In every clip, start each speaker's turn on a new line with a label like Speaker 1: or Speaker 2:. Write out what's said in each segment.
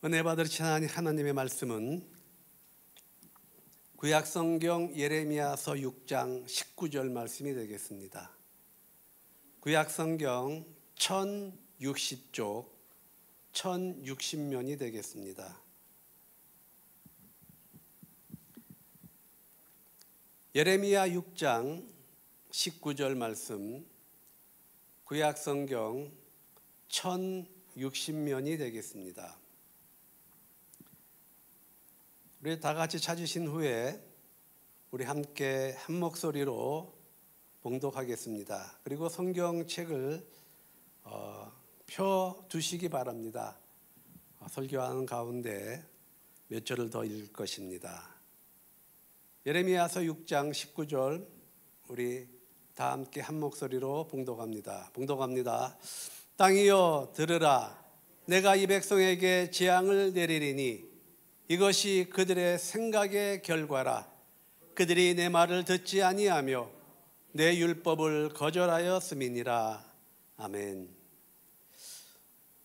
Speaker 1: 은혜 받으신 하나님의 말씀은 구약성경 예레미야서 6장 19절 말씀이 되겠습니다. 구약성경 1060쪽 1060면이 되겠습니다. 예레미야 6장 19절 말씀, 구약성경 1060면이 되겠습니다. 우리 다 같이 찾으신 후에 우리 함께 한 목소리로 봉독하겠습니다. 그리고 성경책을 펴 두시기 바랍니다. 설교하는 가운데 몇 절을 더 읽을 것입니다. 예레미야서 6장 19절 우리 다 함께 한 목소리로 봉독합니다. 땅이여 들으라. 내가 이 백성에게 재앙을 내리리니 이것이 그들의 생각의 결과라. 그들이 내 말을 듣지 아니하며 내 율법을 거절하였음이니라. 아멘.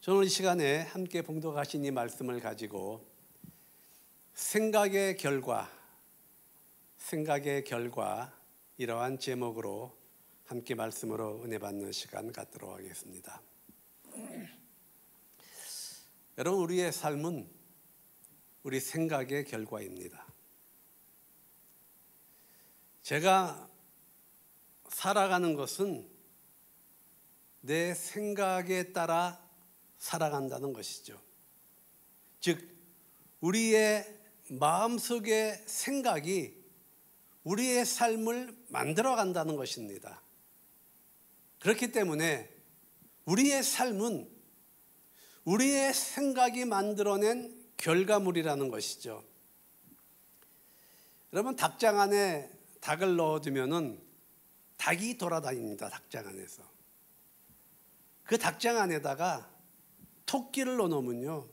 Speaker 1: 저는 이 시간에 함께 봉독하신 이 말씀을 가지고 생각의 결과 이러한 제목으로 함께 말씀으로 은혜 받는 시간 갖도록 하겠습니다. 여러분, 우리의 삶은 우리 생각의 결과입니다. 제가 살아가는 것은 내 생각에 따라 살아간다는 것이죠. 즉, 우리의 마음속의 생각이 우리의 삶을 만들어간다는 것입니다. 그렇기 때문에 우리의 삶은 우리의 생각이 만들어낸 결과물이라는 것이죠. 여러분, 닭장 안에 닭을 넣어두면은 닭이 돌아다닙니다. 닭장 안에서. 그 닭장 안에다가 토끼를 넣어놓으면요,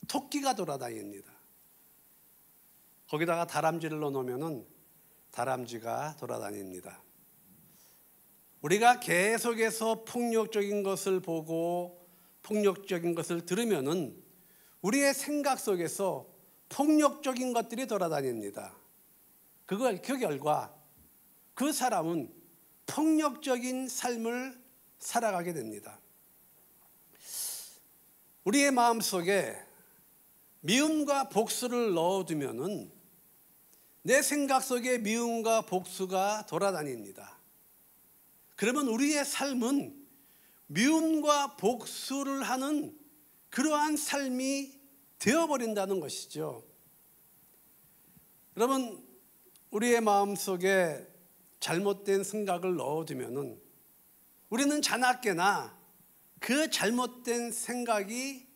Speaker 1: 토끼가 돌아다닙니다. 거기다가 다람쥐를 넣어놓으면은 다람쥐가 돌아다닙니다. 우리가 계속해서 폭력적인 것을 보고 폭력적인 것을 들으면은 우리의 생각 속에서 폭력적인 것들이 돌아다닙니다. 그 결과 그 사람은 폭력적인 삶을 살아가게 됩니다. 우리의 마음속에 미움과 복수를 넣어두면은 내 생각 속에 미움과 복수가 돌아다닙니다. 그러면 우리의 삶은 미움과 복수를 하는 그러한 삶이 되어버린다는 것이죠. 여러분, 우리의 마음속에 잘못된 생각을 넣어두면은 우리는 자나깨나 그 잘못된 생각이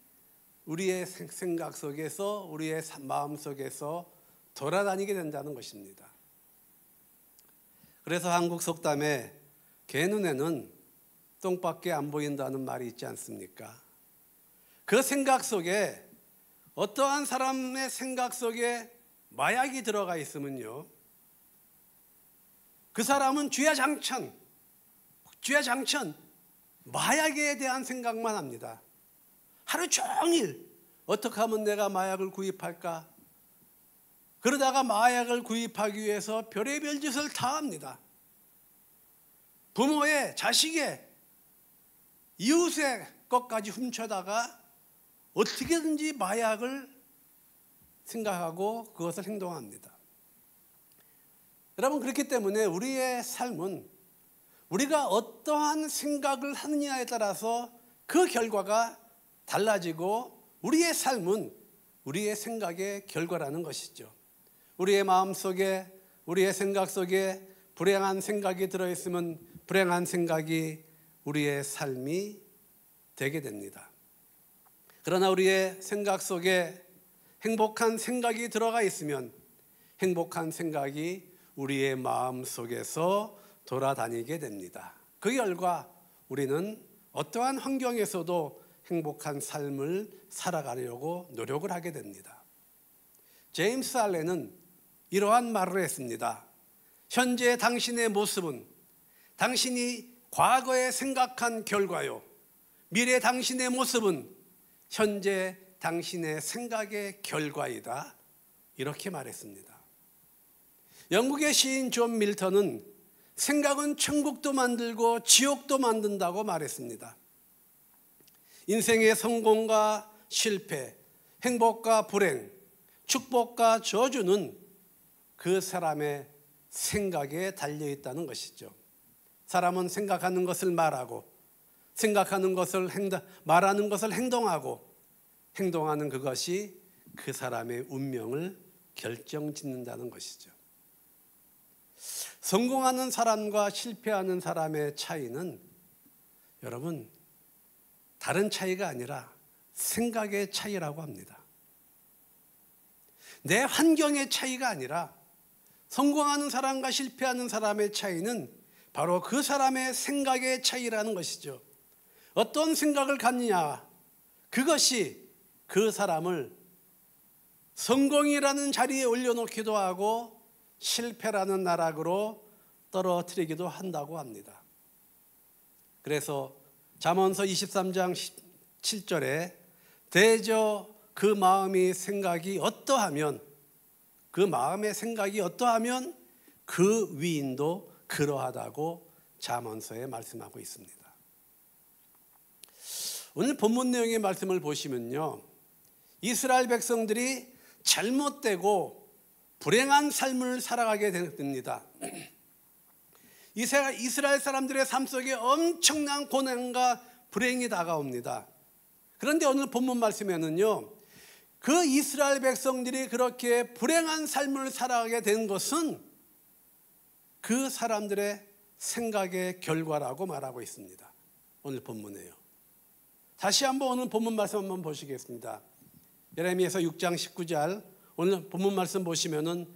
Speaker 1: 우리의 생각 속에서, 우리의 마음 속에서 돌아다니게 된다는 것입니다. 그래서 한국 속담에 개 눈에는 똥밖에 안 보인다는 말이 있지 않습니까? 그 생각 속에, 어떠한 사람의 생각 속에 마약이 들어가 있으면요, 그 사람은 주야장천 마약에 대한 생각만 합니다. 하루 종일 어떻게 하면 내가 마약을 구입할까? 그러다가 마약을 구입하기 위해서 별의별 짓을 다 합니다. 부모의, 자식의, 이웃의 것까지 훔쳐다가 어떻게든지 마약을 생각하고 그것을 행동합니다. 여러분, 그렇기 때문에 우리의 삶은 우리가 어떠한 생각을 하느냐에 따라서 그 결과가 달라지고 우리의 삶은 우리의 생각의 결과라는 것이죠. 우리의 마음속에, 우리의 생각 속에 불행한 생각이 들어있으면 불행한 생각이 우리의 삶이 되게 됩니다. 그러나 우리의 생각 속에 행복한 생각이 들어가 있으면 행복한 생각이 우리의 마음 속에서 돌아다니게 됩니다. 그 결과 우리는 어떠한 환경에서도 행복한 삶을 살아가려고 노력을 하게 됩니다. 제임스 알렌은 이러한 말을 했습니다. 현재 당신의 모습은 당신이 과거에 생각한 결과요, 미래 당신의 모습은 현재 당신의 생각의 결과이다. 이렇게 말했습니다. 영국의 시인 존 밀턴은 생각은 천국도 만들고 지옥도 만든다고 말했습니다. 인생의 성공과 실패, 행복과 불행, 축복과 저주는 그 사람의 생각에 달려있다는 것이죠. 사람은 생각하는 것을 말하고, 생각하는 것을 말하는 것을 행동하고, 행동하는 그것이 그 사람의 운명을 결정짓는다는 것이죠. 성공하는 사람과 실패하는 사람의 차이는 여러분 다른 차이가 아니라 생각의 차이라고 합니다. 내 환경의 차이가 아니라 성공하는 사람과 실패하는 사람의 차이는 바로 그 사람의 생각의 차이라는 것이죠. 어떤 생각을 갖느냐, 그것이 그 사람을 성공이라는 자리에 올려놓기도 하고 실패라는 나락으로 떨어뜨리기도 한다고 합니다. 그래서 잠언서 23장 7절에 대저 그 마음의 생각이 어떠하면, 그 마음의 생각이 어떠하면 그 위인도 그러하다고 잠언서에 말씀하고 있습니다. 오늘 본문 내용의 말씀을 보시면요, 이스라엘 백성들이 잘못되고 불행한 삶을 살아가게 됩니다. 이스라엘 사람들의 삶 속에 엄청난 고난과 불행이 다가옵니다. 그런데 오늘 본문 말씀에는요, 그 이스라엘 백성들이 그렇게 불행한 삶을 살아가게 된 것은 그 사람들의 생각의 결과라고 말하고 있습니다. 오늘 본문에요. 다시 한번 오늘 본문 말씀 한번 보시겠습니다. 예레미야서 6장 19절 오늘 본문 말씀 보시면은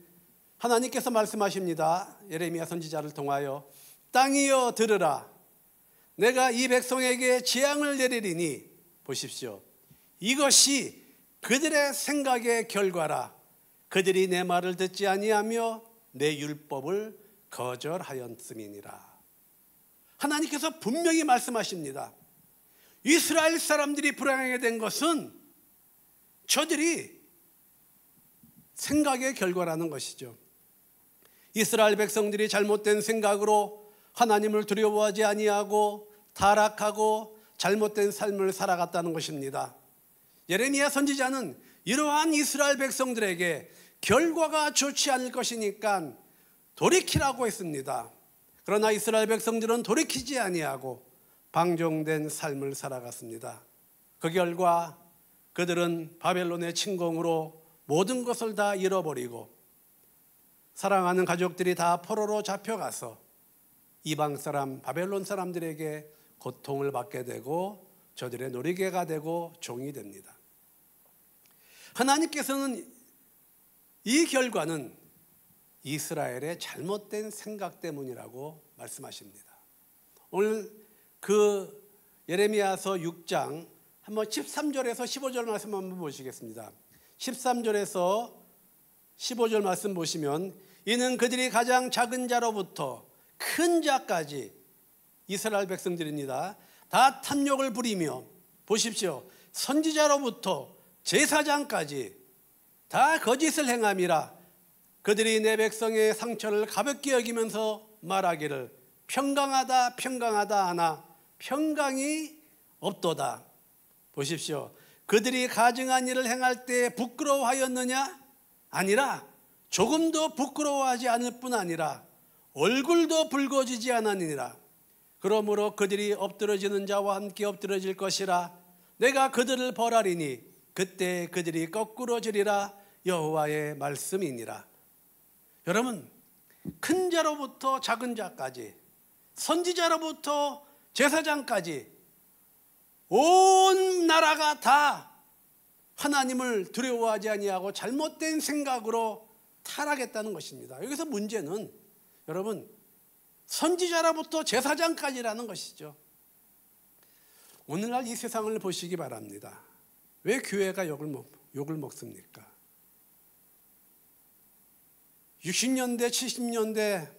Speaker 1: 하나님께서 말씀하십니다. 예레미야 선지자를 통하여 땅이여 들으라, 내가 이 백성에게 재앙을 내리리니 보십시오. 이것이 그들의 생각의 결과라. 그들이 내 말을 듣지 아니하며 내 율법을 거절하였음이니라. 하나님께서 분명히 말씀하십니다. 이스라엘 사람들이 불행하게 된 것은 저들이 생각의 결과라는 것이죠. 이스라엘 백성들이 잘못된 생각으로 하나님을 두려워하지 아니하고 타락하고 잘못된 삶을 살아갔다는 것입니다. 예레미야 선지자는 이러한 이스라엘 백성들에게 결과가 좋지 않을 것이니까 돌이키라고 했습니다. 그러나 이스라엘 백성들은 돌이키지 아니하고 방종된 삶을 살아갔습니다. 그 결과 그들은 바벨론의 침공으로 모든 것을 다 잃어버리고 사랑하는 가족들이 다 포로로 잡혀가서 이방 사람, 바벨론 사람들에게 고통을 받게 되고 저들의 놀이개가 되고 종이 됩니다. 하나님께서는 이 결과는 이스라엘의 잘못된 생각 때문이라고 말씀하십니다. 오늘 그 예레미야서 6장 한번 13절에서 15절 말씀 한번 보시겠습니다. 13절에서 15절 말씀 보시면 이는 그들이 가장 작은 자로부터 큰 자까지 이스라엘 백성들입니다. 다 탐욕을 부리며 보십시오. 선지자로부터 제사장까지 다 거짓을 행함이라. 그들이 내 백성의 상처를 가볍게 여기면서 말하기를 평강하다 평강하다 하나 평강이 없도다. 보십시오. 그들이 가증한 일을 행할 때 부끄러워하였느냐? 아니라 조금도 부끄러워하지 않을 뿐 아니라 얼굴도 붉어지지 않았느니라. 그러므로 그들이 엎드러지는 자와 함께 엎드러질 것이라. 내가 그들을 벌하리니 그때 그들이 거꾸로 지리라. 여호와의 말씀이니라. 여러분, 큰 자로부터 작은 자까지, 선지자로부터 제사장까지 온 나라가 다 하나님을 두려워하지 아니하고 잘못된 생각으로 타락했다는 것입니다. 여기서 문제는 여러분 선지자로부터 제사장까지라는 것이죠. 오늘날 이 세상을 보시기 바랍니다. 왜 교회가 욕을 먹습니까? 60년대, 70년대,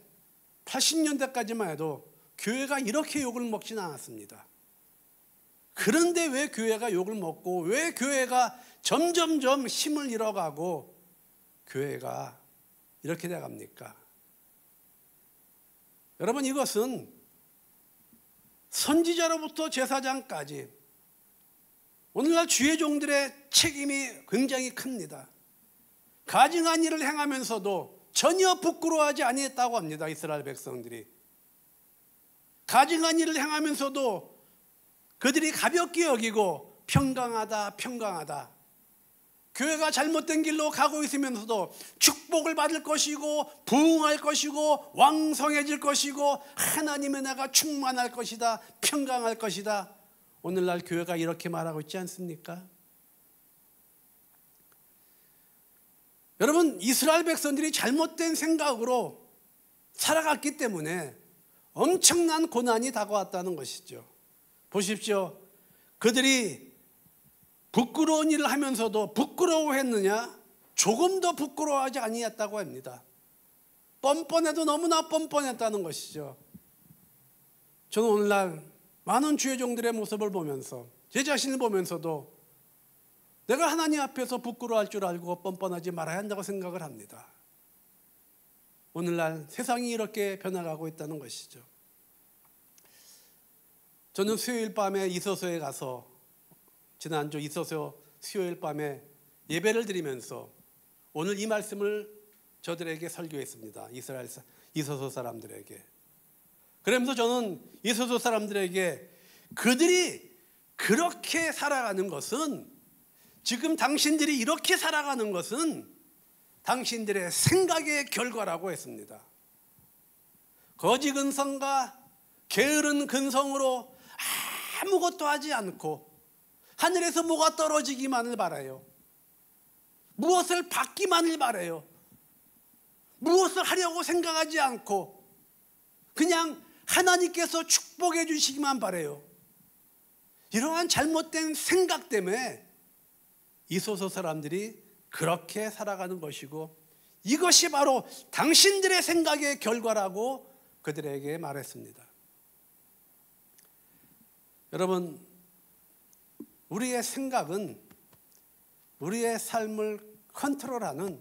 Speaker 1: 80년대까지만 해도 교회가 이렇게 욕을 먹지는 않았습니다. 그런데 왜 교회가 욕을 먹고, 왜 교회가 점점점 힘을 잃어가고 교회가 이렇게 돼갑니까? 여러분, 이것은 선지자로부터 제사장까지 오늘날 주의 종들의 책임이 굉장히 큽니다. 가증한 일을 행하면서도 전혀 부끄러워하지 아니했다고 합니다. 이스라엘 백성들이 가증한 일을 행하면서도 그들이 가볍게 여기고 평강하다 평강하다, 교회가 잘못된 길로 가고 있으면서도 축복을 받을 것이고 부흥할 것이고 왕성해질 것이고 하나님의 나라가 충만할 것이다, 평강할 것이다. 오늘날 교회가 이렇게 말하고 있지 않습니까? 여러분, 이스라엘 백성들이 잘못된 생각으로 살아갔기 때문에 엄청난 고난이 다가왔다는 것이죠. 보십시오. 그들이 부끄러운 일을 하면서도 부끄러워했느냐? 조금 더 부끄러워하지 아니했다고 합니다. 뻔뻔해도 너무나 뻔뻔했다는 것이죠. 저는 오늘날 많은 주의 종들의 모습을 보면서, 제 자신을 보면서도 내가 하나님 앞에서 부끄러워할 줄 알고 뻔뻔하지 말아야 한다고 생각을 합니다. 오늘날 세상이 이렇게 변화가고 있다는 것이죠. 저는 수요일 밤에 이소서에 가서, 지난주 이소서 수요일 밤에 예배를 드리면서 오늘 이 말씀을 저들에게 설교했습니다. 이소서 사람들에게. 그러면서 저는 이소서 사람들에게 그들이 그렇게 살아가는 것은, 지금 당신들이 이렇게 살아가는 것은 당신들의 생각의 결과라고 했습니다. 거지 근성과 게으른 근성으로 아무것도 하지 않고 하늘에서 뭐가 떨어지기만을 바라요. 무엇을 받기만을 바라요. 무엇을 하려고 생각하지 않고 그냥 하나님께서 축복해 주시기만 바라요. 이러한 잘못된 생각 때문에 이소서 사람들이 그렇게 살아가는 것이고, 이것이 바로 당신들의 생각의 결과라고 그들에게 말했습니다. 여러분, 우리의 생각은 우리의 삶을 컨트롤하는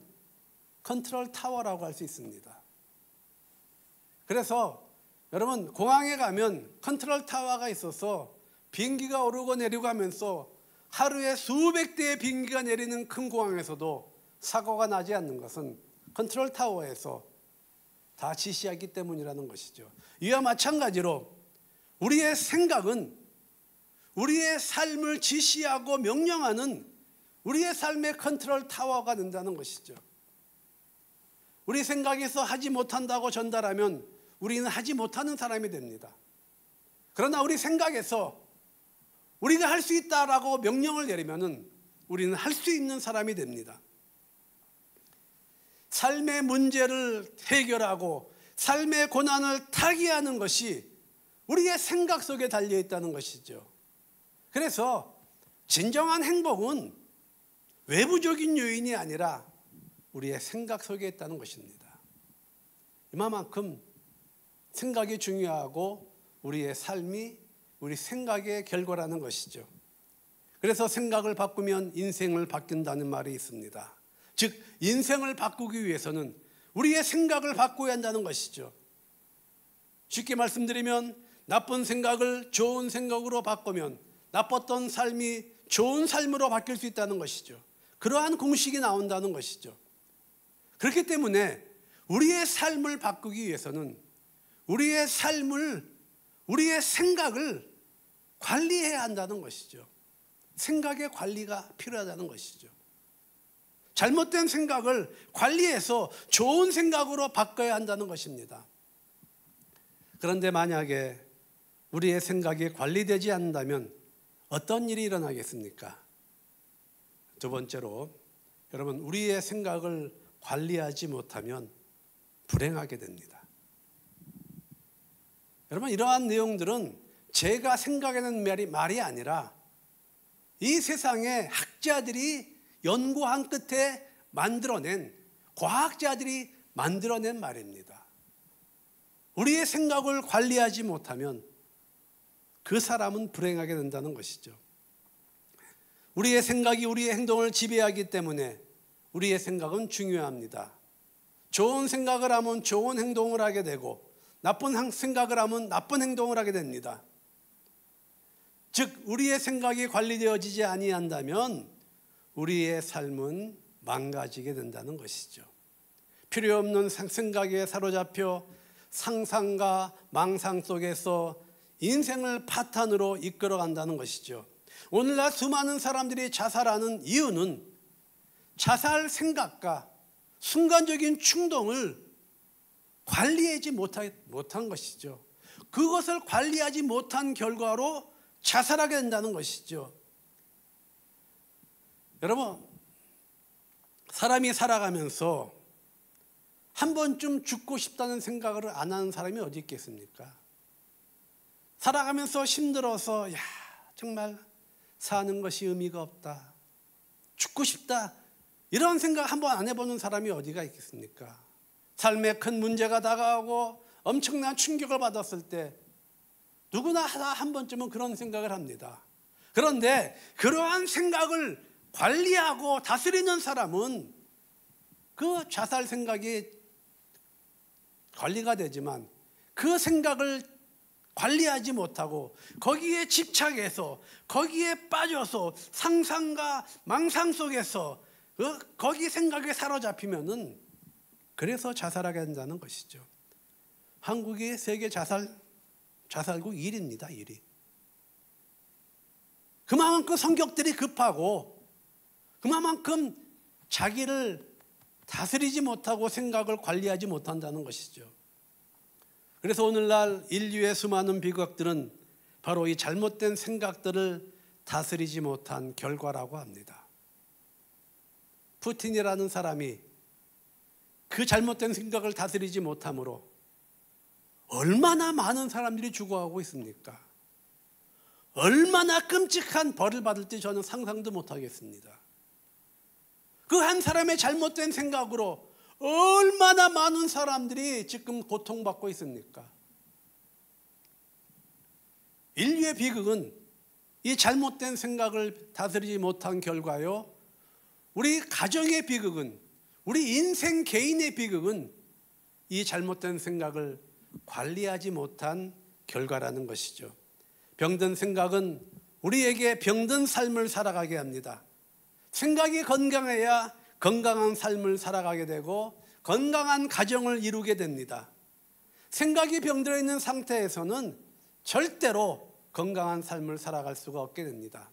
Speaker 1: 컨트롤 타워라고 할 수 있습니다. 그래서 여러분, 공항에 가면 컨트롤 타워가 있어서 비행기가 오르고 내리고 하면서 하루에 수백 대의 비행기가 내리는 큰 공항에서도 사고가 나지 않는 것은 컨트롤 타워에서 다 지시하기 때문이라는 것이죠. 이와 마찬가지로 우리의 생각은 우리의 삶을 지시하고 명령하는 우리의 삶의 컨트롤 타워가 된다는 것이죠. 우리 생각에서 하지 못한다고 전달하면 우리는 하지 못하는 사람이 됩니다. 그러나 우리 생각에서 우리가 할 수 있다라고 명령을 내리면 우리는 할 수 있는 사람이 됩니다. 삶의 문제를 해결하고 삶의 고난을 타개하는 것이 우리의 생각 속에 달려 있다는 것이죠. 그래서 진정한 행복은 외부적인 요인이 아니라 우리의 생각 속에 있다는 것입니다. 이만큼 생각이 중요하고 우리의 삶이 우리 생각의 결과라는 것이죠. 그래서 생각을 바꾸면 인생을 바뀐다는 말이 있습니다. 즉, 인생을 바꾸기 위해서는 우리의 생각을 바꿔야 한다는 것이죠. 쉽게 말씀드리면 나쁜 생각을 좋은 생각으로 바꾸면 나빴던 삶이 좋은 삶으로 바뀔 수 있다는 것이죠. 그러한 공식이 나온다는 것이죠. 그렇기 때문에 우리의 삶을 바꾸기 위해서는 우리의 생각을 관리해야 한다는 것이죠. 생각의 관리가 필요하다는 것이죠. 잘못된 생각을 관리해서 좋은 생각으로 바꿔야 한다는 것입니다. 그런데 만약에 우리의 생각이 관리되지 않는다면 어떤 일이 일어나겠습니까? 두 번째로, 여러분, 우리의 생각을 관리하지 못하면 불행하게 됩니다. 여러분, 이러한 내용들은 제가 생각하는 말이 아니라 이 세상의 학자들이 연구한 끝에 만들어낸, 과학자들이 만들어낸 말입니다. 우리의 생각을 관리하지 못하면 그 사람은 불행하게 된다는 것이죠. 우리의 생각이 우리의 행동을 지배하기 때문에 우리의 생각은 중요합니다. 좋은 생각을 하면 좋은 행동을 하게 되고 나쁜 생각을 하면 나쁜 행동을 하게 됩니다. 즉 우리의 생각이 관리되어지지 아니한다면 우리의 삶은 망가지게 된다는 것이죠. 필요 없는 생각에 사로잡혀 상상과 망상 속에서 인생을 파탄으로 이끌어간다는 것이죠. 오늘날 수많은 사람들이 자살하는 이유는 자살 생각과 순간적인 충동을 관리하지 못한 것이죠. 그것을 관리하지 못한 결과로 자살하게 된다는 것이죠. 여러분, 사람이 살아가면서 한 번쯤 죽고 싶다는 생각을 안 하는 사람이 어디 있겠습니까? 살아가면서 힘들어서 정말 사는 것이 의미가 없다, 죽고 싶다, 이런 생각 한 번 안 해보는 사람이 어디가 있겠습니까? 삶에 큰 문제가 다가오고 엄청난 충격을 받았을 때 누구나 한 번쯤은 그런 생각을 합니다. 그런데 그러한 생각을 관리하고 다스리는 사람은 그 자살 생각이 관리가 되지만 그 생각을 관리하지 못하고 거기에 집착해서 거기에 빠져서 상상과 망상 속에서 거기 생각에 사로잡히면은 그래서 자살하게 된다는 것이죠. 한국이 세계 자살국 1위입니다. 1위. 그만큼 성격들이 급하고 그만큼 자기를 다스리지 못하고 생각을 관리하지 못한다는 것이죠. 그래서 오늘날 인류의 수많은 비극들은 바로 이 잘못된 생각들을 다스리지 못한 결과라고 합니다. 푸틴이라는 사람이 그 잘못된 생각을 다스리지 못함으로 얼마나 많은 사람들이 죽어가고 있습니까? 얼마나 끔찍한 벌을 받을지 저는 상상도 못하겠습니다. 그 한 사람의 잘못된 생각으로 얼마나 많은 사람들이 지금 고통받고 있습니까? 인류의 비극은 이 잘못된 생각을 다스리지 못한 결과요, 우리 가정의 비극은, 우리 인생 개인의 비극은 이 잘못된 생각을 관리하지 못한 결과라는 것이죠. 병든 생각은 우리에게 병든 삶을 살아가게 합니다. 생각이 건강해야 건강한 삶을 살아가게 되고 건강한 가정을 이루게 됩니다. 생각이 병들어 있는 상태에서는 절대로 건강한 삶을 살아갈 수가 없게 됩니다.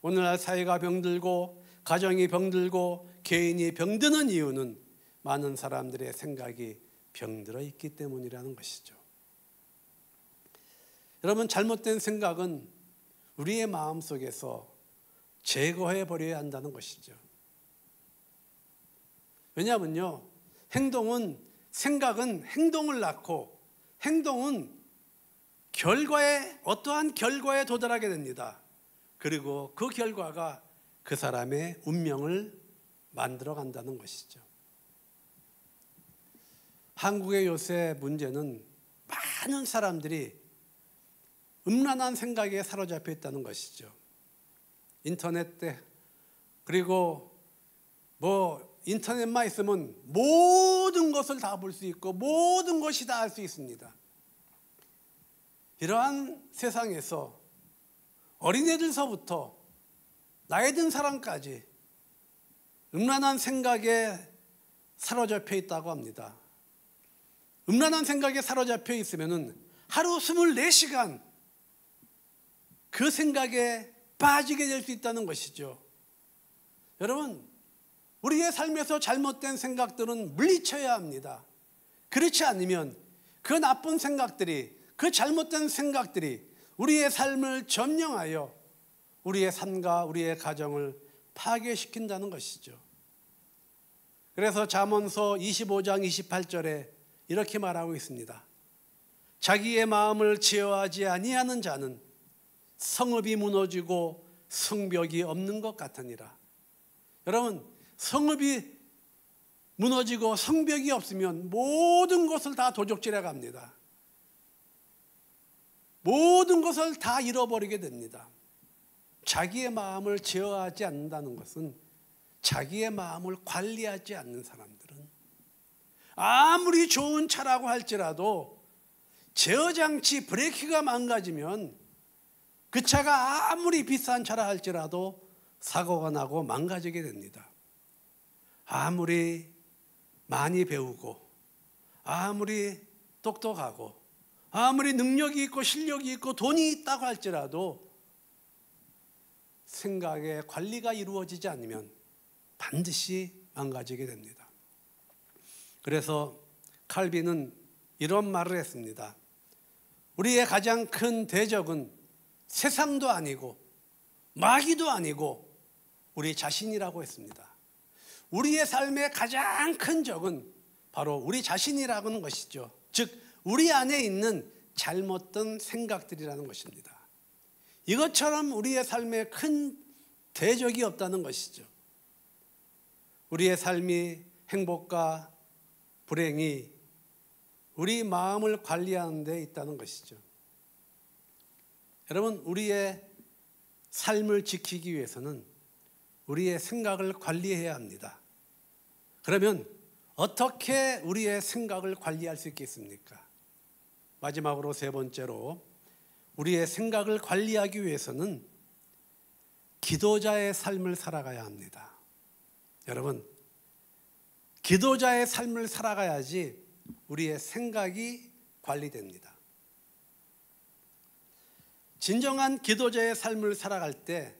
Speaker 1: 오늘날 사회가 병들고 가정이 병들고 개인이 병드는 이유는 많은 사람들의 생각이 병들어 있기 때문이라는 것이죠. 여러분, 잘못된 생각은 우리의 마음속에서 제거해 버려야 한다는 것이죠. 왜냐하면요, 생각은 행동을 낳고 행동은 어떠한 결과에 도달하게 됩니다. 그리고 그 결과가 그 사람의 운명을 만들어 간다는 것이죠. 한국의 요새 문제는 많은 사람들이 음란한 생각에 사로잡혀 있다는 것이죠. 인터넷 때, 그리고 인터넷만 있으면 모든 것을 다 볼 수 있고 모든 것이 다 알 수 있습니다. 이러한 세상에서 어린애들서부터 나이 든 사람까지 음란한 생각에 사로잡혀 있다고 합니다. 음란한 생각에 사로잡혀 있으면 하루 24시간 그 생각에 빠지게 될 수 있다는 것이죠. 여러분, 우리의 삶에서 잘못된 생각들은 물리쳐야 합니다. 그렇지 않으면 그 나쁜 생각들이, 그 잘못된 생각들이 우리의 삶을 점령하여 우리의 삶과 우리의 가정을 파괴시킨다는 것이죠. 그래서 잠언서 25장 28절에 이렇게 말하고 있습니다. 자기의 마음을 제어하지 아니하는 자는 성읍이 무너지고 성벽이 없는 것 같으니라. 여러분, 성읍이 무너지고 성벽이 없으면 모든 것을 다 도적질해 갑니다. 모든 것을 다 잃어버리게 됩니다. 자기의 마음을 제어하지 않는다는 것은 자기의 마음을 관리하지 않는 사람들은 아무리 좋은 차라고 할지라도 제어장치 브레이크가 망가지면 그 차가 아무리 비싼 차라 할지라도 사고가 나고 망가지게 됩니다. 아무리 많이 배우고 아무리 똑똑하고 아무리 능력이 있고 실력이 있고 돈이 있다고 할지라도 생각의 관리가 이루어지지 않으면 반드시 망가지게 됩니다. 그래서 칼빈은 이런 말을 했습니다. 우리의 가장 큰 대적은 세상도 아니고 마귀도 아니고 우리 자신이라고 했습니다. 우리의 삶의 가장 큰 적은 바로 우리 자신이라는 것이죠. 즉 우리 안에 있는 잘못된 생각들이라는 것입니다. 이것처럼 우리의 삶에 큰 대적이 없다는 것이죠. 우리의 삶이 행복과 불행이 우리 마음을 관리하는 데 있다는 것이죠. 여러분, 우리의 삶을 지키기 위해서는 우리의 생각을 관리해야 합니다. 그러면 어떻게 우리의 생각을 관리할 수 있겠습니까? 마지막으로 세 번째로 우리의 생각을 관리하기 위해서는 기도자의 삶을 살아가야 합니다. 여러분, 기도자의 삶을 살아가야지 우리의 생각이 관리됩니다. 진정한 기도자의 삶을 살아갈 때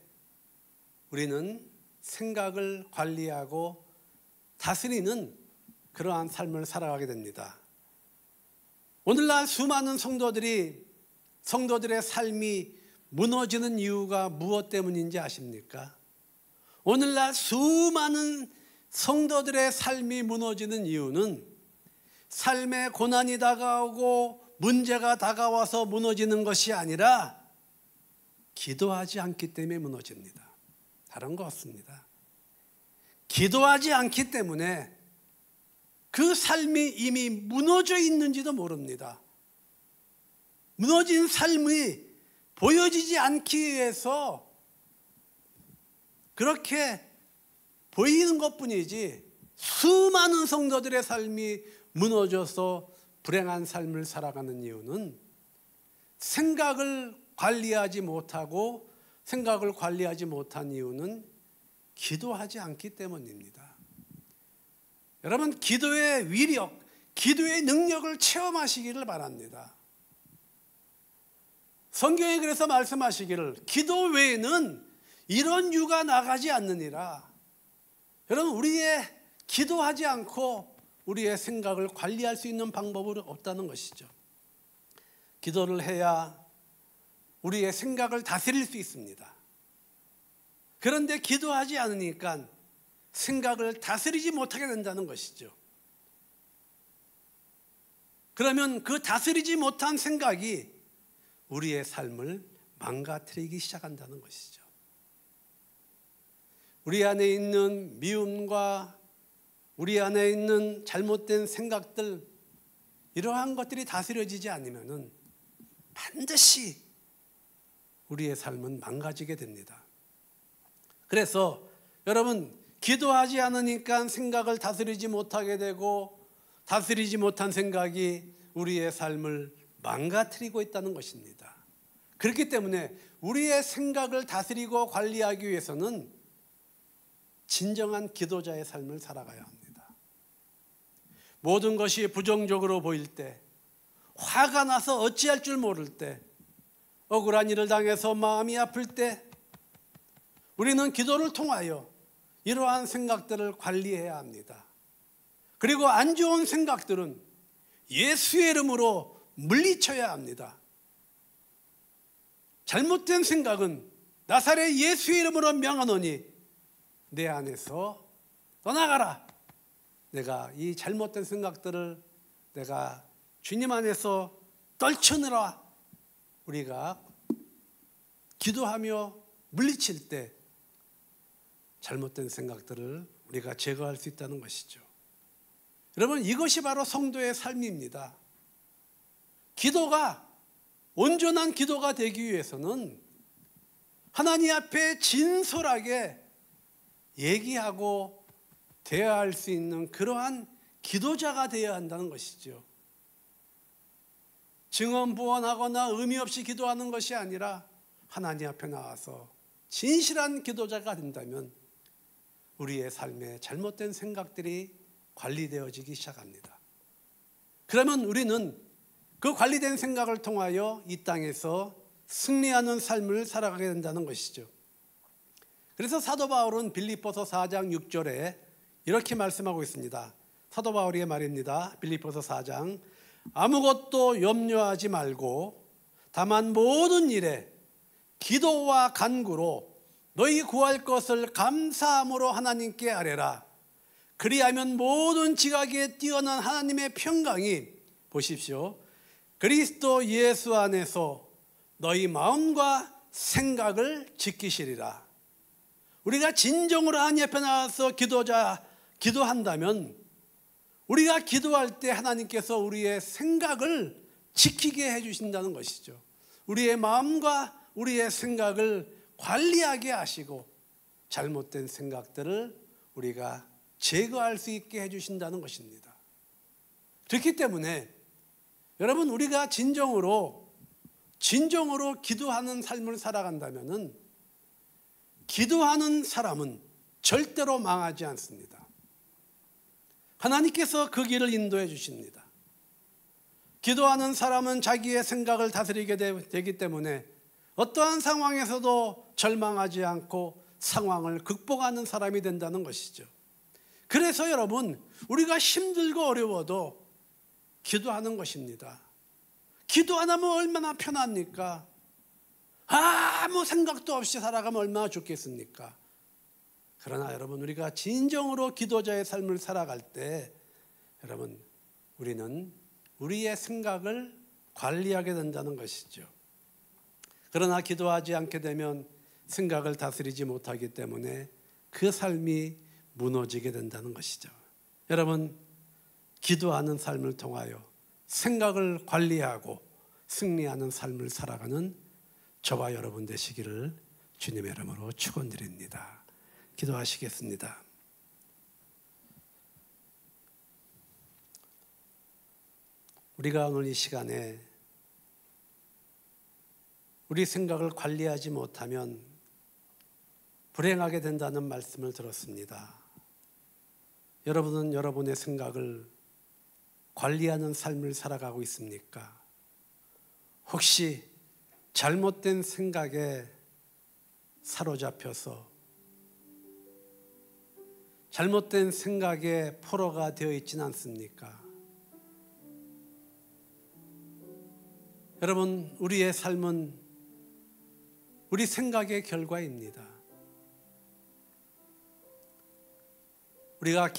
Speaker 1: 우리는 생각을 관리하고 다스리는 그러한 삶을 살아가게 됩니다. 오늘날 수많은 성도들의 삶이 무너지는 이유가 무엇 때문인지 아십니까? 오늘날 수많은 성도들의 삶이 무너지는 이유는 삶에 고난이 다가오고 문제가 다가와서 무너지는 것이 아니라 기도하지 않기 때문에 무너집니다. 다른 거 없습니다. 기도하지 않기 때문에 그 삶이 이미 무너져 있는지도 모릅니다. 무너진 삶이 보여지지 않기 위해서 그렇게 보이는 것뿐이지 수많은 성도들의 삶이 무너져서 불행한 삶을 살아가는 이유는 생각을 관리하지 못하고 생각을 관리하지 못한 이유는 기도하지 않기 때문입니다. 여러분, 기도의 위력, 기도의 능력을 체험하시기를 바랍니다. 성경에 그래서 말씀하시기를 기도 외에는 이런 유가 나가지 않느니라. 여러분, 우리의 기도하지 않고 우리의 생각을 관리할 수 있는 방법은 없다는 것이죠. 기도를 해야 우리의 생각을 다스릴 수 있습니다. 그런데 기도하지 않으니까 생각을 다스리지 못하게 된다는 것이죠. 그러면 그 다스리지 못한 생각이 우리의 삶을 망가뜨리기 시작한다는 것이죠. 우리 안에 있는 미움과 우리 안에 있는 잘못된 생각들, 이러한 것들이 다스려지지 않으면 반드시 우리의 삶은 망가지게 됩니다. 그래서 여러분, 기도하지 않으니까 생각을 다스리지 못하게 되고 다스리지 못한 생각이 우리의 삶을 망가뜨리고 있다는 것입니다. 그렇기 때문에 우리의 생각을 다스리고 관리하기 위해서는 진정한 기도자의 삶을 살아가야 합니다. 모든 것이 부정적으로 보일 때, 화가 나서 어찌할 줄 모를 때, 억울한 일을 당해서 마음이 아플 때 우리는 기도를 통하여 이러한 생각들을 관리해야 합니다. 그리고 안 좋은 생각들은 예수의 이름으로 물리쳐야 합니다. 잘못된 생각은 나사렛 예수의 이름으로 명하노니 내 안에서 떠나가라. 내가 이 잘못된 생각들을 내가 주님 안에서 떨쳐내라. 우리가 기도하며 물리칠 때 잘못된 생각들을 우리가 제거할 수 있다는 것이죠. 여러분, 이것이 바로 성도의 삶입니다. 기도가 온전한 기도가 되기 위해서는 하나님 앞에 진솔하게 얘기하고 대화할 수 있는 그러한 기도자가 되어야 한다는 것이죠. 증언부언하거나 의미 없이 기도하는 것이 아니라 하나님 앞에 나와서 진실한 기도자가 된다면 우리의 삶에 잘못된 생각들이 관리되어지기 시작합니다. 그러면 우리는 그 관리된 생각을 통하여 이 땅에서 승리하는 삶을 살아가게 된다는 것이죠. 그래서 사도 바울은 빌립보서 4장 6절에 이렇게 말씀하고 있습니다. 사도 바울의 말입니다. 빌립보서 4장, 아무것도 염려하지 말고 다만 모든 일에 기도와 간구로 너희 구할 것을 감사함으로 하나님께 아뢰라. 그리하면 모든 지각에 뛰어난 하나님의 평강이, 보십시오, 그리스도 예수 안에서 너희 마음과 생각을 지키시리라. 우리가 진정으로 하나님 앞에 나와서 기도한다면 우리가 기도할 때 하나님께서 우리의 생각을 지키게 해주신다는 것이죠. 우리의 마음과 우리의 생각을 관리하게 하시고 잘못된 생각들을 우리가 제거할 수 있게 해주신다는 것입니다. 그렇기 때문에 여러분, 우리가 진정으로 기도하는 삶을 살아간다면 기도하는 사람은 절대로 망하지 않습니다. 하나님께서 그 길을 인도해 주십니다. 기도하는 사람은 자기의 생각을 다스리게 되기 때문에 어떠한 상황에서도 절망하지 않고 상황을 극복하는 사람이 된다는 것이죠. 그래서 여러분, 우리가 힘들고 어려워도 기도하는 것입니다. 기도 안 하면 얼마나 편합니까? 아무 생각도 없이 살아가면 얼마나 좋겠습니까? 그러나 여러분, 우리가 진정으로 기도자의 삶을 살아갈 때 여러분, 우리는 우리의 생각을 관리하게 된다는 것이죠. 그러나 기도하지 않게 되면 생각을 다스리지 못하기 때문에 그 삶이 무너지게 된다는 것이죠. 여러분, 기도하는 삶을 통하여 생각을 관리하고 승리하는 삶을 살아가는 저와 여러분 되시기를 주님의 이름으로 축원드립니다. 기도하시겠습니다. 우리가 오늘 이 시간에 우리 생각을 관리하지 못하면 불행하게 된다는 말씀을 들었습니다. 여러분은 여러분의 생각을 관리하는 삶을 살아가고 있습니까? 혹시 잘못된 생각에 사로잡혀서 잘못된 생각에 포로가 되어 있지는 않습니까? 여러분, 우리의 삶은 우리 생각의 결과입니다. 우리가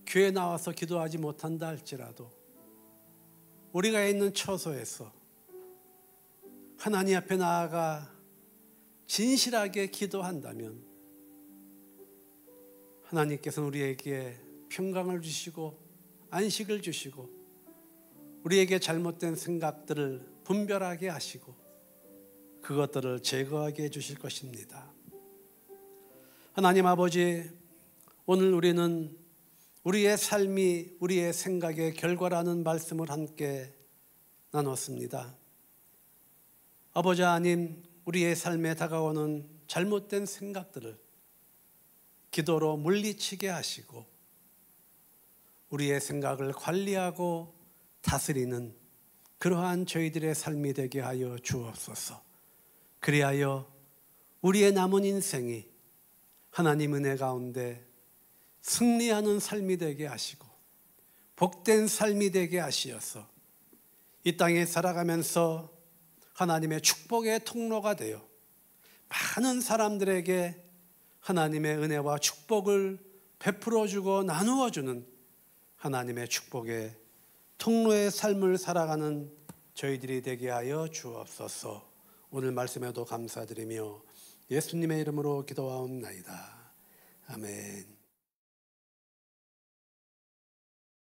Speaker 1: 교회에 나와서 기도하지 못한다 할지라도 우리가 있는 처소에서 하나님 앞에 나아가 진실하게 기도한다면 하나님께서는 우리에게 평강을 주시고 안식을 주시고 우리에게 잘못된 생각들을 분별하게 하시고 그것들을 제거하게 해주실 것입니다. 하나님 아버지, 오늘 우리는 우리의 삶이 우리의 생각의 결과라는 말씀을 함께 나눴습니다. 아버지 하나님, 우리의 삶에 다가오는 잘못된 생각들을 기도로 물리치게 하시고 우리의 생각을 관리하고 다스리는 그러한 저희들의 삶이 되게 하여 주옵소서. 그리하여 우리의 남은 인생이 하나님 은혜 가운데 승리하는 삶이 되게 하시고 복된 삶이 되게 하시어서 이 땅에 살아가면서 하나님의 축복의 통로가 되어 많은 사람들에게 하나님의 은혜와 축복을 베풀어주고 나누어주는 하나님의 축복의 통로의 삶을 살아가는 저희들이 되게 하여 주옵소서. 오늘 말씀에도 감사드리며 예수님의 이름으로 기도하옵나이다. 아멘.